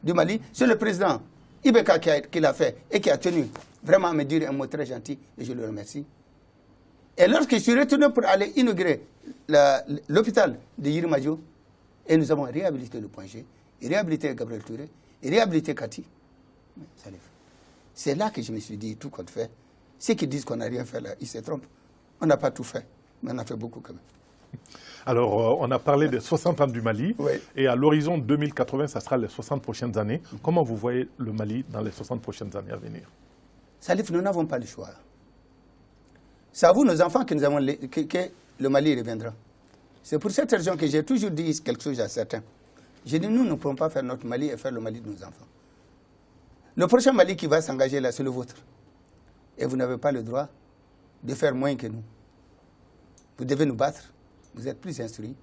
du Mali, c'est le président Ibeka qui l'a fait et qui a tenu vraiment à me dire un mot très gentil et je le remercie. Et lorsque je suis retourné pour aller inaugurer l'hôpital de Yirimadio, et nous avons réhabilité le point G, réhabilité Gabriel Touré, réhabilité Cathy. C'est là que je me suis dit, tout compte fait, ceux qui disent qu'on n'a rien fait là, ils se trompent. On n'a pas tout fait, mais on a fait beaucoup quand même. Alors, on a parlé des 60 ans du Mali, oui. Et à l'horizon 2080, ça sera les 60 prochaines années. Comment vous voyez le Mali dans les 60 prochaines années à venir? Salif, nous n'avons pas le choix. C'est à vous, nos enfants, que le Mali reviendra. C'est pour cette raison que j'ai toujours dit quelque chose à certains. J'ai dit, nous ne pouvons pas faire notre Mali et faire le Mali de nos enfants. Le prochain Mali qui va s'engager là, c'est le vôtre. Et vous n'avez pas le droit de faire moins que nous. Vous devez nous battre. Vous êtes plus instruits.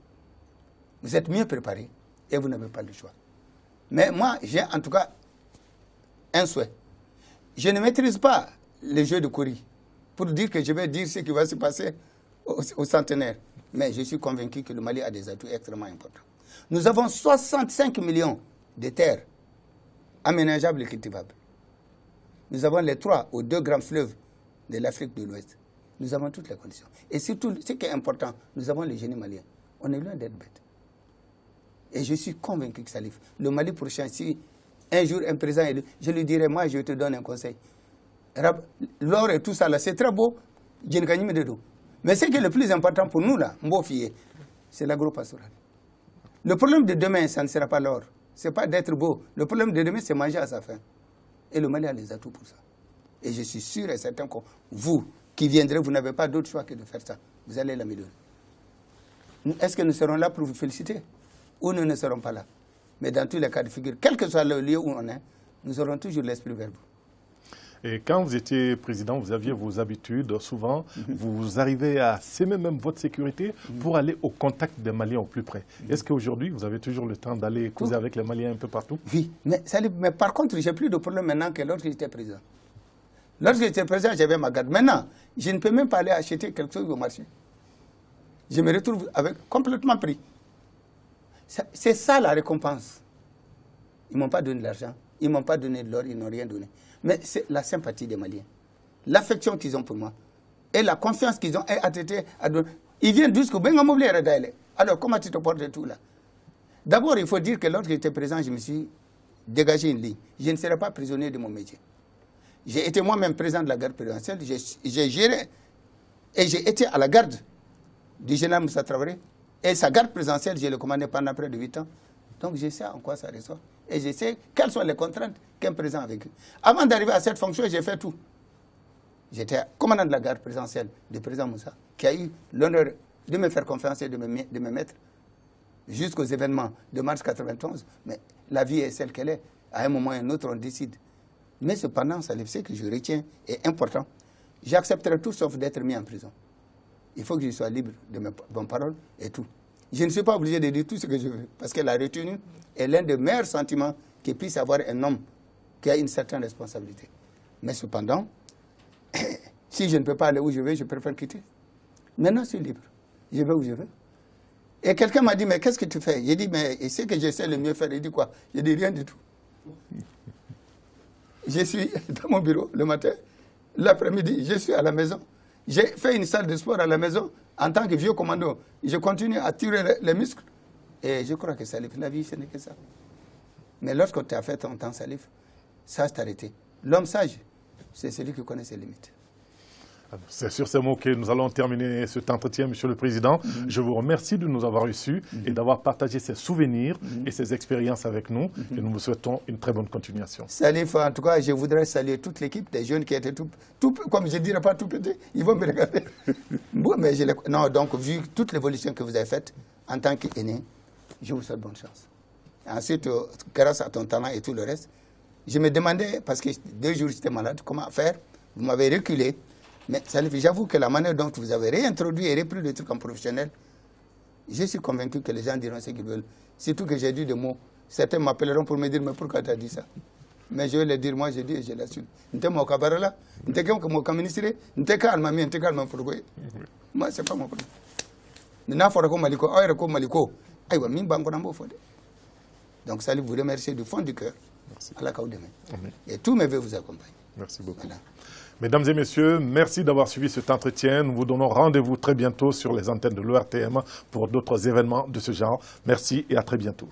Vous êtes mieux préparés. Et vous n'avez pas le choix. Mais moi, j'ai en tout cas un souhait. Je ne maîtrise pas les jeux de Koury pour dire que je vais dire ce qui va se passer au centenaire. Mais je suis convaincu que le Mali a des atouts extrêmement importants. Nous avons 65 millions de terres aménageables et cultivables. Nous avons les 3 ou 2 grands fleuves de l'Afrique de l'Ouest. Nous avons toutes les conditions. Et surtout, ce qui est important, nous avons les génies maliens. On est loin d'être bêtes. Et je suis convaincu que Salif, le Mali prochain, si un jour un président élu, je lui dirai, moi, je te donne un conseil. L'or et tout ça, là, c'est très beau. Mais ce qui est le plus important pour nous, là, c'est l'agro-pastoral. Le problème de demain, ça ne sera pas l'or. Ce n'est pas d'être beau. Le problème de demain, c'est manger à sa faim. Et le Mali a les atouts pour ça. Et je suis sûr et certain que vous, qui viendrez, vous n'avez pas d'autre choix que de faire ça. Vous allez l'améliorer. Est-ce que nous serons là pour vous féliciter? Ou nous ne serons pas là? Mais dans tous les cas de figure, quel que soit le lieu où on est, nous aurons toujours l'esprit vers vous. Et quand vous étiez président, vous aviez vos habitudes. Souvent, vous arrivez à s'aimer même votre sécurité pour aller au contact des Maliens au plus près. Est-ce qu'aujourd'hui, vous avez toujours le temps d'aller causer avec les Maliens un peu partout? Oui, mais par contre, j'ai plus de problème maintenant que lorsque j'étais président. Lorsque j'étais président, j'avais ma garde. Maintenant, je ne peux même pas aller acheter quelque chose au marché. Je me retrouve avec complètement pris. C'est ça la récompense. Ils ne m'ont pas donné de l'argent, ils ne m'ont pas donné de l'or, ils n'ont rien donné. Mais c'est la sympathie des Maliens, l'affection qu'ils ont pour moi, et la confiance qu'ils ont à donner. Ils viennent jusqu'au Bengamobli. Alors, comment tu te portes de tout là? D'abord, il faut dire que lorsque j'étais présent, je me suis dégagé une ligne. Je ne serai pas prisonnier de mon métier. J'ai été moi-même président de la garde présidentielle, j'ai géré, et j'ai été à la garde du général Moussa Traoré, et sa garde présidentielle, je l'ai commandée pendant près de 8 ans. Donc, je sais en quoi ça ressort. Et je sais quelles sont les contraintes qu'un président a vécues. Avant d'arriver à cette fonction, j'ai fait tout. J'étais commandant de la garde présidentielle du président Moussa, qui a eu l'honneur de me faire confiance et de me mettre jusqu'aux événements de mars 91. Mais la vie est celle qu'elle est. À un moment ou à un autre, on décide. Mais cependant, ça, ce que je retiens est important. J'accepterai tout sauf d'être mis en prison. Il faut que je sois libre de mes bonnes paroles et tout. Je ne suis pas obligé de dire tout ce que je veux, parce que la retenue est l'un des meilleurs sentiments que puisse avoir un homme qui a une certaine responsabilité. Mais cependant, si je ne peux pas aller où je veux, je préfère quitter. Maintenant, je suis libre. Je vais où je veux. Et quelqu'un m'a dit, mais qu'est-ce que tu fais? J'ai dit, mais c'est que j'essaie le mieux faire. Il dit quoi? J'ai dit, rien du tout. Je suis dans mon bureau le matin, l'après-midi, je suis à la maison. J'ai fait une salle de sport à la maison en tant que vieux commando. Je continue à tirer les muscles. Et je crois que Salif, la vie, ce n'est que ça. Mais lorsque tu as fait ton temps, Salif, ça s'est arrêté. L'homme sage, c'est celui qui connaît ses limites. C'est sur ces mots que nous allons terminer cet entretien, Monsieur le Président. Je vous remercie de nous avoir reçus et d'avoir partagé ces souvenirs et ces expériences avec nous. Et nous vous souhaitons une très bonne continuation. Salif, en tout cas, je voudrais saluer toute l'équipe des jeunes qui étaient tout comme je ne dirais pas tout petits, ils vont me regarder. Bon, mais non, donc, vu toute l'évolution que vous avez faite en tant qu'aîné, je vous souhaite bonne chance. Ensuite, grâce à ton talent et tout le reste, je me demandais, parce que 2 jours j'étais malade, comment faire. Vous m'avez reculé. Mais j'avoue que la manière dont vous avez réintroduit et repris le truc en professionnel, je suis convaincu que les gens diront ce qu'ils veulent. Surtout que j'ai dit des mots. Certains m'appelleront pour me dire, mais pourquoi tu as dit ça? Mais je vais le dire, moi je dis et je l'assume. Moi, c'est pas mon problème. Donc, ça vous remercie du fond du cœur. Merci. À la Kaoudeme. Amen. Et tous mes voeux vous accompagnent. Merci beaucoup. Voilà. Mesdames et messieurs, merci d'avoir suivi cet entretien. Nous vous donnons rendez-vous très bientôt sur les antennes de l'ORTM pour d'autres événements de ce genre. Merci et à très bientôt.